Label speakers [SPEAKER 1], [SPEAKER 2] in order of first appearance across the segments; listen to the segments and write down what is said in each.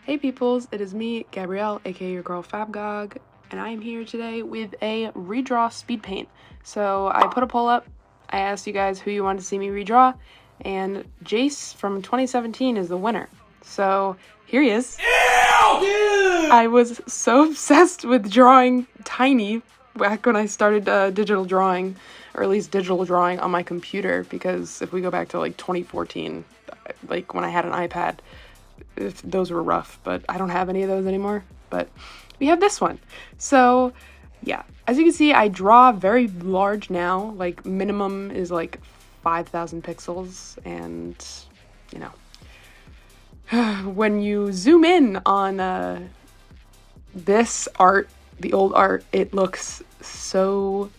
[SPEAKER 1] Hey peoples, it is me, Gabrielle, aka your girl fabgogg, and I am here today with a redraw speed paint. So I put a poll up, I asked you guys who you wanted to see me redraw, and Jace from 2017 is the winner. So here he is. Ew! I was so obsessed with drawing Tiny back when I started digital drawing, or at least digital drawing on my computer, because if we go back to like 2014, like when I had an iPad, those were rough, but I don't have any of those anymore. But we have this one. So yeah, as you can see, I draw very large now. Like minimum is like 5,000 pixels, and you know, when you zoom in on this art, the old art, it looks so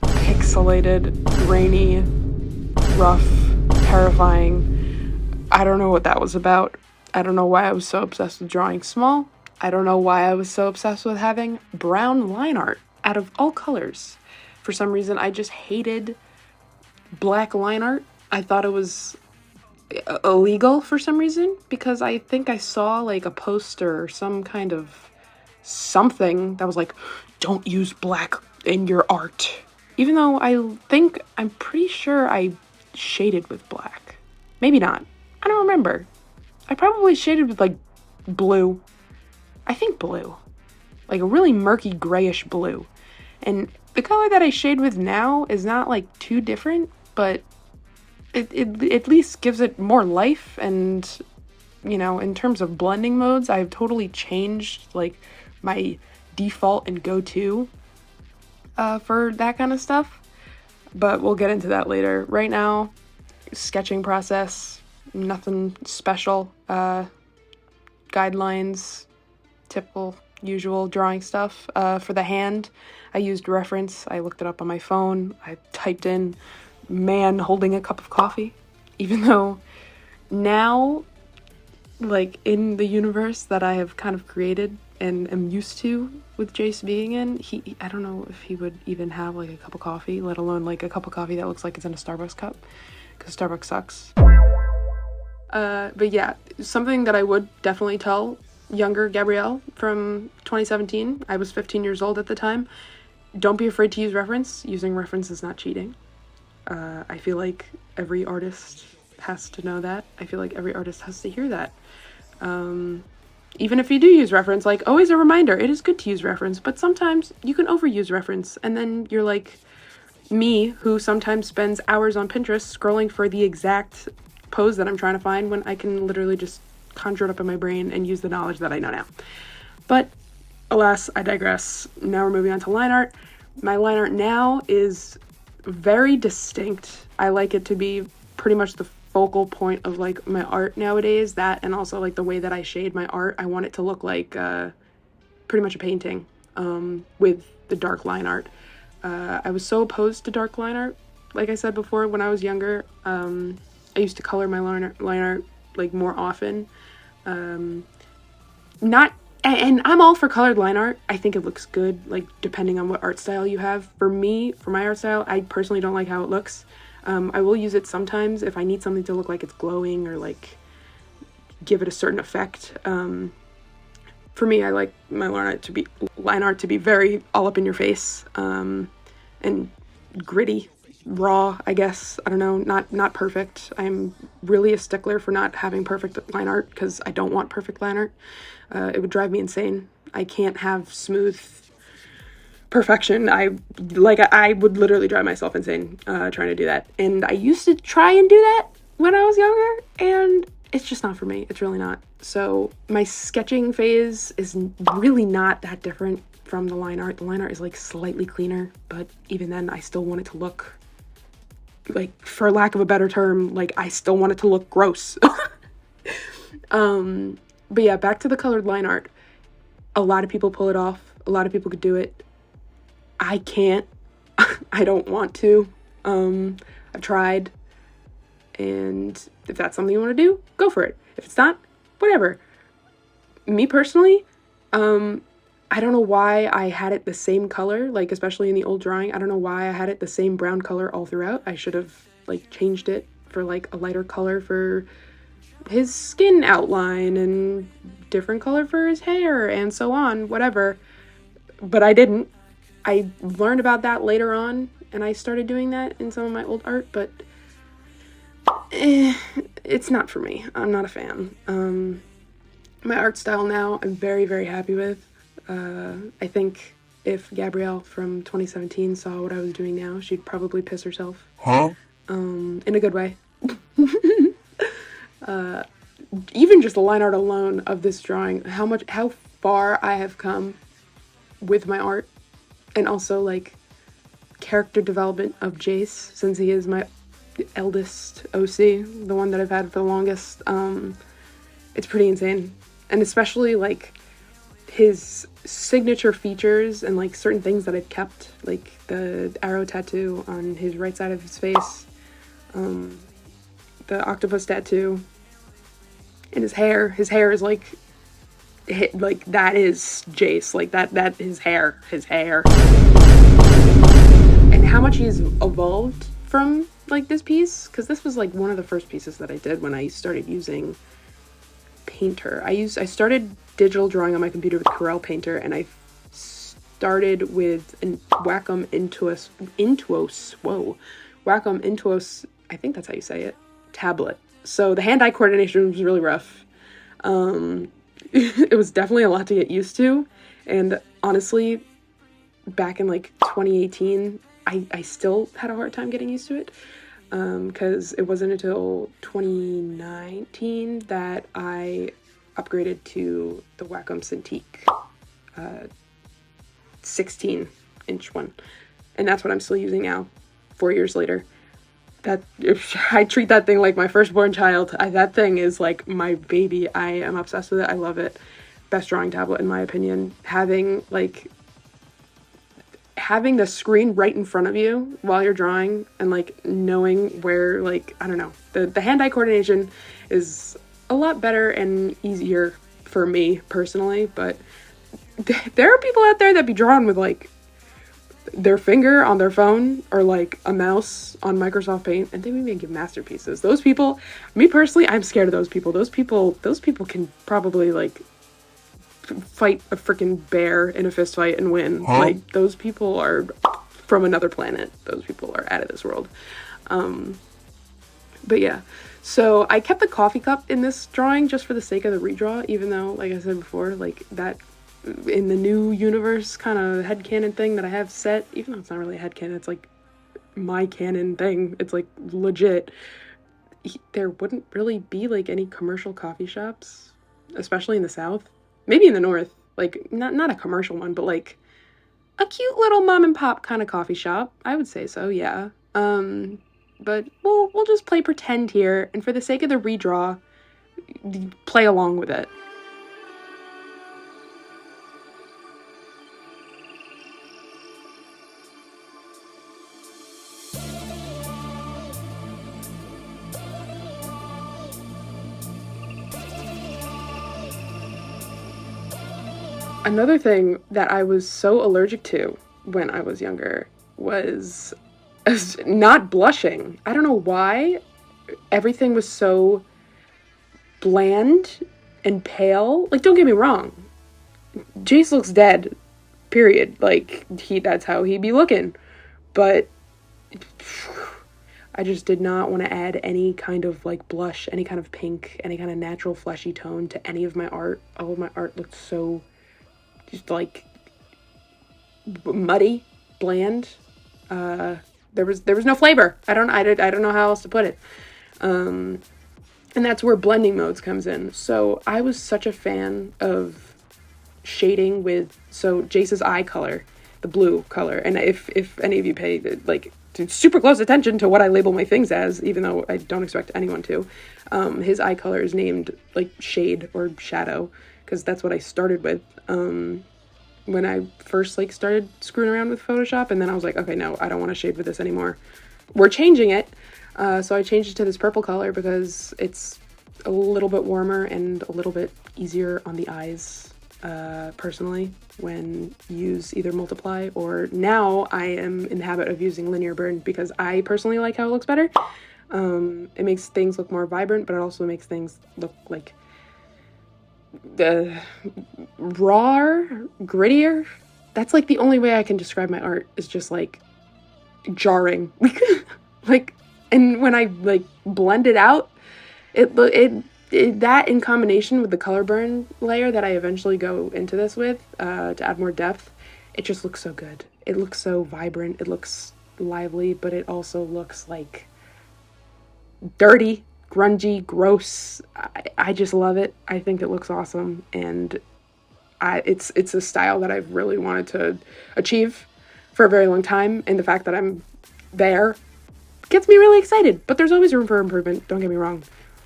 [SPEAKER 1] pixelated, grainy, rough, terrifying. I don't know what that was about. I don't know why I was so obsessed with drawing small. I don't know why I was so obsessed with having brown line art out of all colors. For some reason, I just hated black line art. I thought it was illegal for some reason, because I think I saw like a poster or some kind of something that was like, don't use black in your art. Even though I'm pretty sure I shaded with black. Maybe not. I don't remember. I probably shaded with like blue. I think blue. Like a really murky grayish blue. And the color that I shade with now is not like too different, but it at least gives it more life. And, you know, in terms of blending modes, I've totally changed like my default and go-to for that kind of stuff. But we'll get into that later. Right now, sketching process. Nothing special. Guidelines, typical, usual drawing stuff. For the hand, I used reference. I looked it up on my phone. I typed in man holding a cup of coffee. Even though now, like in the universe that I have kind of created and am used to with Jace being in, I don't know if he would even have like a cup of coffee, let alone like a cup of coffee that looks like it's in a Starbucks cup, because Starbucks sucks. But yeah, something that I would definitely tell younger Gabrielle from 2017, I was 15 years old at the time, don't be afraid to use reference. Using reference is not cheating. I feel like every artist has to know that. I feel like every artist has to hear that. Even if you do use reference, like always a reminder, it is good to use reference, but sometimes you can overuse reference, and then you're like me, who sometimes spends hours on Pinterest scrolling for the exact pose that I'm trying to find, when I can literally just conjure it up in my brain and use the knowledge that I know now. But alas, I digress. Now we're moving on to line art. My line art now is very distinct. I like it to be pretty much the focal point of like my art nowadays, that and also like the way that I shade my art. I want it to look like pretty much a painting with the dark line art. I was so opposed to dark line art, like I said before, when I was younger. I used to color my line art like more often. And I'm all for colored line art. I think it looks good, like depending on what art style you have. For me, for my art style, I personally don't like how it looks. I will use it sometimes if I need something to look like it's glowing or like give it a certain effect. For me, I like my line art to be very all up in your face, and gritty. Raw, I guess. I don't know, not perfect. I'm really a stickler for not having perfect line art, because I don't want perfect line art. It would drive me insane. I can't have smooth perfection. I would literally drive myself insane trying to do that. And I used to try and do that when I was younger, and it's just not for me. It's really not. So my sketching phase is really not that different from the line art. The line art is like slightly cleaner, but even then I still want it to look like, for lack of a better term, like I still want it to look gross. But yeah, back to the colored line art. A lot of people pull it off. A lot of people could do it. I can't. I don't want to. I've tried. And if that's something you want to do, go for it. If it's not, whatever. Me personally, I don't know why I had it the same color, like especially in the old drawing. I don't know why I had it the same brown color all throughout. I should have like changed it for like a lighter color for his skin outline and different color for his hair and so on, whatever. But I didn't. I learned about that later on, and I started doing that in some of my old art, but it's not for me. I'm not a fan. My art style now, I'm very, very happy with. I think if Gabrielle from 2017 saw what I was doing now, she'd probably piss herself.
[SPEAKER 2] Huh?
[SPEAKER 1] In a good way. Even just the line art alone of this drawing, how far I have come with my art, and also like character development of Jace, since he is my eldest OC, the one that I've had for the longest. It's pretty insane. And especially like his signature features and like certain things that I've kept, like the arrow tattoo on his right side of his face, the octopus tattoo, and his hair is like that is Jace, like that his hair, and how much he's evolved from like this piece, because this was like one of the first pieces that I did when I started using Painter. I started digital drawing on my computer with Corel Painter, and I started with Wacom Intuos, I think that's how you say it, tablet. So the hand-eye coordination was really rough. It was definitely a lot to get used to, and honestly, back in like 2018, I still had a hard time getting used to it, because it wasn't until 2019 that I upgraded to the Wacom Cintiq 16-inch one, and that's what I'm still using now, 4 years later. I treat that thing like my firstborn child. That thing is like my baby. I am obsessed with it. I love it. Best drawing tablet in my opinion. Having the screen right in front of you while you're drawing, and like knowing where, like, I don't know, the hand-eye coordination is a lot better and easier for me personally, but there are people out there that be drawing with like their finger on their phone or like a mouse on Microsoft Paint, and they make masterpieces. Those people, me personally, I'm scared of those people. Those people can probably like fight a freaking bear in a fist fight and win.
[SPEAKER 2] Huh?
[SPEAKER 1] Like, those people are from another planet. Those people are out of this world. But yeah, so I kept the coffee cup in this drawing just for the sake of the redraw, even though, like I said before, like that in the new universe kind of headcanon thing that I have set, even though it's not really a headcanon, it's like my canon thing, it's like legit, there wouldn't really be like any commercial coffee shops, especially in the South. Maybe in the North, like not a commercial one, but like a cute little mom and pop kind of coffee shop. I would say so, yeah. But we'll just play pretend here, and for the sake of the redraw, play along with it. Another thing that I was so allergic to when I was younger was not blushing. I don't know why. Everything was so bland and pale. Like, don't get me wrong. Jace looks dead, period. Like, that's how he be looking. But I just did not want to add any kind of like blush, any kind of pink, any kind of natural fleshy tone to any of my art. All of my art looked so just like muddy, bland. There was no flavor. I don't know how else to put it. And that's where blending modes comes in. So I was such a fan of shading with, so Jace's eye color, the blue color. And if any of you pay like super close attention to what I label my things as, even though I don't expect anyone to, his eye color is named like shade or shadow, because that's what I started with when I first like started screwing around with Photoshop, and then I was like, okay, no, I don't want to shade with this anymore. We're changing it. So I changed it to this purple color because it's a little bit warmer and a little bit easier on the eyes, personally, when you use either multiply, or now I am in the habit of using linear burn because I personally like how it looks better. It makes things look more vibrant, but it also makes things look like the raw, grittier. That's like the only way I can describe my art, is just like jarring. Like, and when I like blend it out, it that in combination with the color burn layer that I eventually go into this with to add more depth, it just looks so good. It looks so vibrant, it looks lively, but it also looks like dirty, grungy, gross. I just love it. I think it looks awesome, and it's a style that I've really wanted to achieve for a very long time, and the fact that I'm there gets me really excited. But there's always room for improvement, don't get me wrong.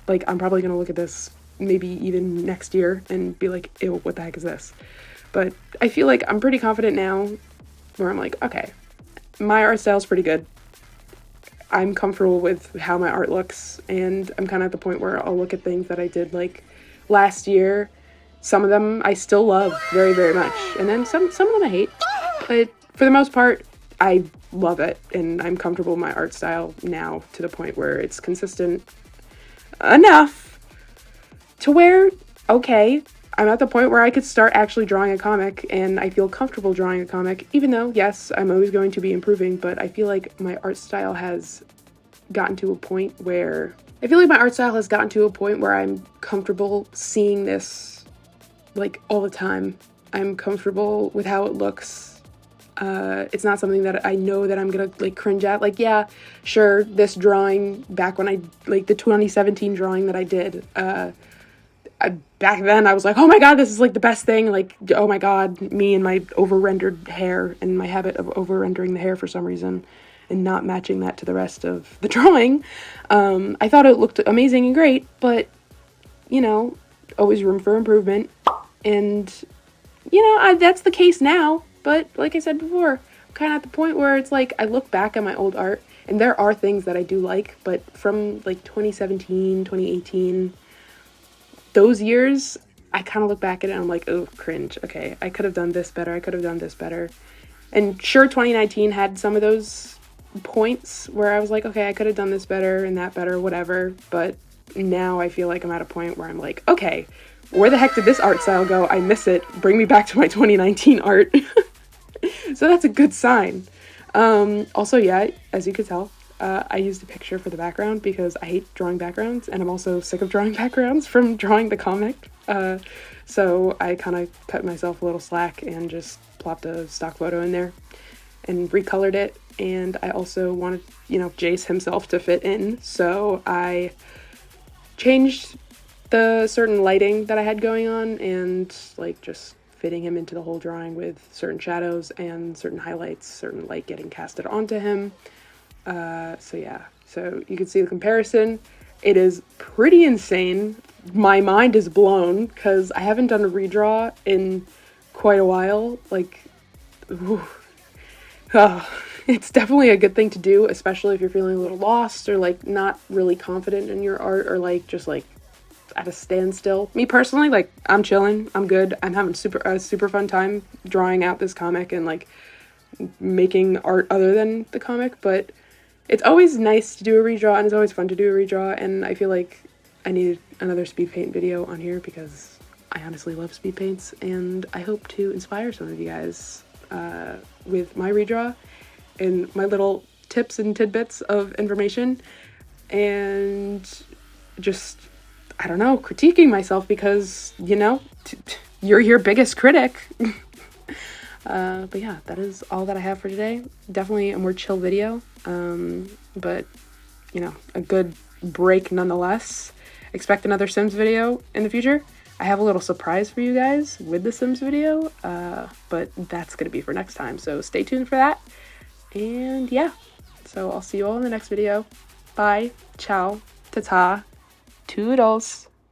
[SPEAKER 1] Like, I'm probably gonna look at this maybe even next year and be like, ew, what the heck is this? But I feel like I'm pretty confident now, where I'm like, okay, my art style's pretty good. I'm comfortable with how my art looks, and I'm kind of at the point where I'll look at things that I did like last year. Some of them I still love very, very much, and then some of them I hate, but for the most part, I love it, and I'm comfortable with my art style now, to the point where it's consistent enough to where, okay, I'm at the point where I could start actually drawing a comic, and I feel comfortable drawing a comic, even though, yes, I'm always going to be improving, but I feel like my art style has gotten to a point where I'm comfortable seeing this, like, all the time. I'm comfortable with how it looks. It's not something that I know that I'm gonna, like, cringe at. Like, yeah, sure, this drawing, back when the 2017 drawing that I did, back then I was like, oh my god, this is like the best thing, like, oh my god, me and my over-rendered hair, and my habit of over-rendering the hair for some reason, and not matching that to the rest of the drawing. I thought it looked amazing and great, but, you know, always room for improvement, and, you know, that's the case now, but like I said before, I'm kind of at the point where it's like, I look back at my old art, and there are things that I do like, but from, like, 2017, 2018, those years, I kind of look back at it and I'm like, oh, cringe. Okay, I could have done this better. I could have done this better. And sure, 2019 had some of those points where I was like, okay, I could have done this better and that better, whatever. But now I feel like I'm at a point where I'm like, okay, where the heck did this art style go? I miss it. Bring me back to my 2019 art. So that's a good sign. Also, yeah, as you could tell, I used a picture for the background because I hate drawing backgrounds, and I'm also sick of drawing backgrounds from drawing the comic. So I kind of cut myself a little slack and just plopped a stock photo in there and recolored it. And I also wanted, you know, Jace himself to fit in, so I changed the certain lighting that I had going on, and, like, just fitting him into the whole drawing with certain shadows and certain highlights, certain light getting casted onto him. So yeah, so you can see the comparison. It is pretty insane. My mind is blown because I haven't done a redraw in quite a while. Like, it's definitely a good thing to do, especially if you're feeling a little lost or, like, not really confident in your art, or, like, just, like, at a standstill. Me personally, like, I'm chilling, I'm good, I'm having a super fun time drawing out this comic and, like, making art other than the comic, but it's always nice to do a redraw, and it's always fun to do a redraw, and I feel like I needed another Speedpaint video on here because I honestly love Speedpaints, and I hope to inspire some of you guys with my redraw and my little tips and tidbits of information, and just, I don't know, critiquing myself because, you know, you're your biggest critic. But yeah, that is all that I have for today. Definitely a more chill video, but, you know, a good break nonetheless. Expect another Sims video in the future. I have a little surprise for you guys with the Sims video, but that's going to be for next time, so stay tuned for that. And yeah, so I'll see you all in the next video. Bye, ciao, ta-ta, toodles.